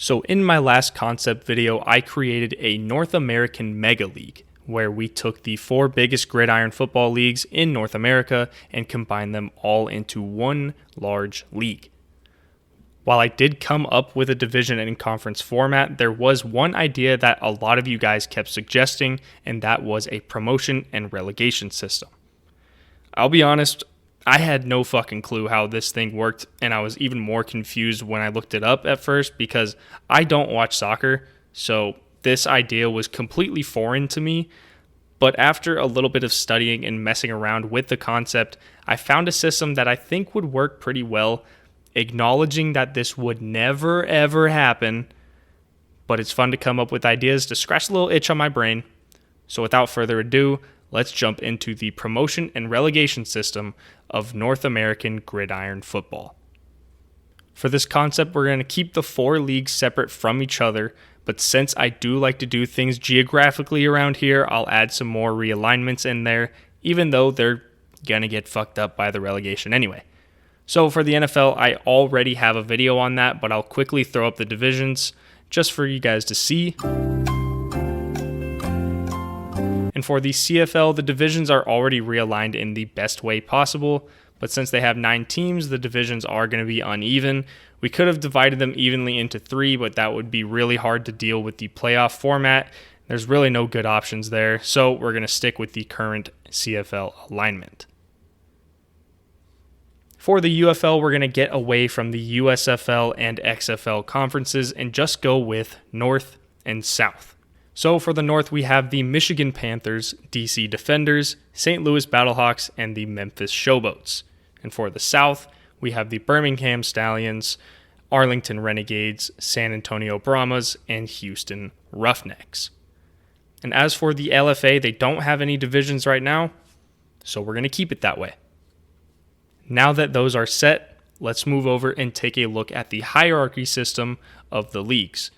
So in my last concept video, I created a North American Mega League where we took the 4 biggest gridiron football leagues in North America and combined them all into one large league. While I did come up with a division and conference format, there was one idea that a lot of you guys kept suggesting, and that was a promotion and relegation system. I'll be honest, I had no fucking clue how this thing worked, and I was even more confused when I looked it up at first because I don't watch soccer, so this idea was completely foreign to me. But after a little bit of studying and messing around with the concept, I found a system that I think would work pretty well, acknowledging that this would never ever happen, but it's fun to come up with ideas to scratch a little itch on my brain. So without further ado, let's jump into the promotion and relegation system of North American gridiron football. For this concept, we're going to keep the 4 leagues separate from each other, but since I do like to do things geographically around here, I'll add some more realignments in there, even though they're going to get fucked up by the relegation anyway. So for the NFL, I already have a video on that, but I'll quickly throw up the divisions just for you guys to see. And for the CFL, the divisions are already realigned in the best way possible, but since they have 9 teams, the divisions are going to be uneven. We could have divided them evenly into 3, but that would be really hard to deal with the playoff format. There's really no good options there, so we're going to stick with the current CFL alignment. For the UFL, we're going to get away from the USFL and XFL conferences and just go with North and South. So for the North, we have the Michigan Panthers, DC Defenders, St. Louis Battlehawks, and the Memphis Showboats. And for the South, we have the Birmingham Stallions, Arlington Renegades, San Antonio Brahmas, and Houston Roughnecks. And as for the LFA, they don't have any divisions right now, so we're going to keep it that way. Now that those are set, let's move over and take a look at the hierarchy system of the leagues.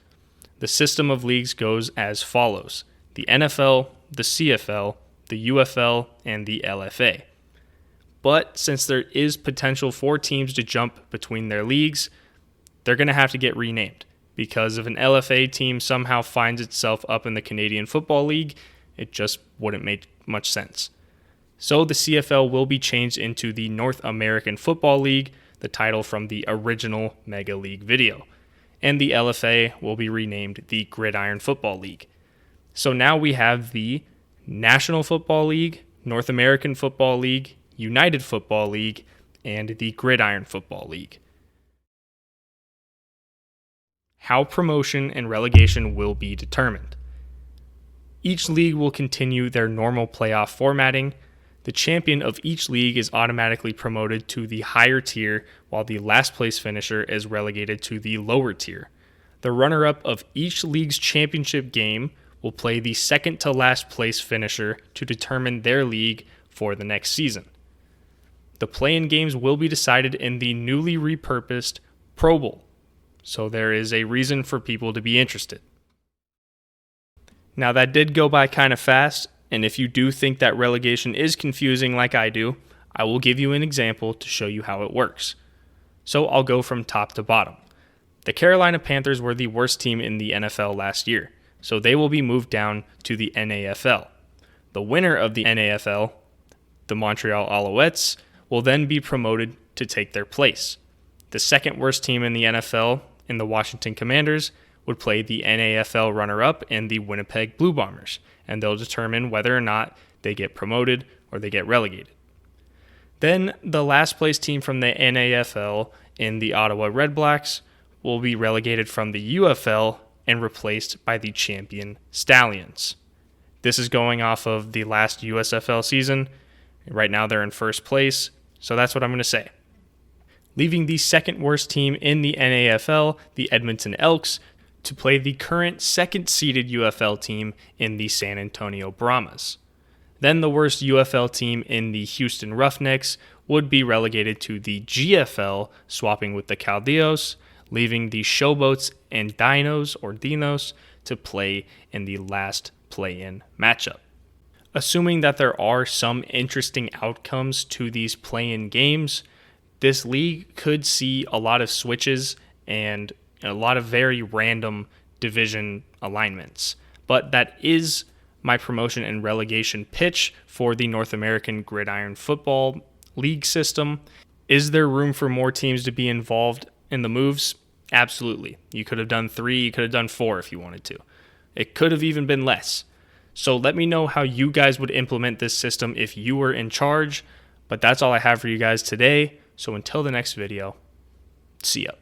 The system of leagues goes as follows: the NFL, the CFL, the UFL, and the LFA. But since there is potential for teams to jump between their leagues, they're going to have to get renamed, because if an LFA team somehow finds itself up in the Canadian Football League, it just wouldn't make much sense. So the CFL will be changed into the North American Football League, the title from the original Mega League video. And the LFA will be renamed the Gridiron Football League. So now we have the National Football League, North American Football League, United Football League, and the Gridiron Football League. How promotion and relegation will be determined. Each league will continue their normal playoff formatting. The champion of each league is automatically promoted to the higher tier, while the last place finisher is relegated to the lower tier. The runner-up of each league's championship game will play the second to last place finisher to determine their league for the next season. The play-in games will be decided in the newly repurposed Pro Bowl, so there is a reason for people to be interested. Now that did go by kind of fast, and if you do think that relegation is confusing like I do, I will give you an example to show you how it works. So I'll go from top to bottom. The Carolina Panthers were the worst team in the NFL last year, so they will be moved down to the NAFL. The winner of the NAFL, the Montreal Alouettes, will then be promoted to take their place. The second worst team in the NFL, in the Washington Commanders, would play the NAFL runner-up and the Winnipeg Blue Bombers, and they'll determine whether or not they get promoted or they get relegated. Then the last place team from the NAFL in the Ottawa Redblacks will be relegated from the UFL and replaced by the champion Stallions. This is going off of the last USFL season. Right now they're in first place, so that's what I'm going to say. Leaving the second worst team in the NAFL, the Edmonton Elks, to play the current second-seeded UFL team in the San Antonio Brahmas. Then the worst UFL team in the Houston Roughnecks would be relegated to the GFL, swapping with the Caldeos, leaving the Showboats and Dinos to play in the last play-in matchup. Assuming that there are some interesting outcomes to these play-in games, this league could see a lot of switches and a lot of very random division alignments. But that is my promotion and relegation pitch for the North American Gridiron Football League system. Is there room for more teams to be involved in the moves? Absolutely. You could have done 3, you could have done 4 if you wanted to. It could have even been less. So let me know how you guys would implement this system if you were in charge. But that's all I have for you guys today. So until the next video, see ya.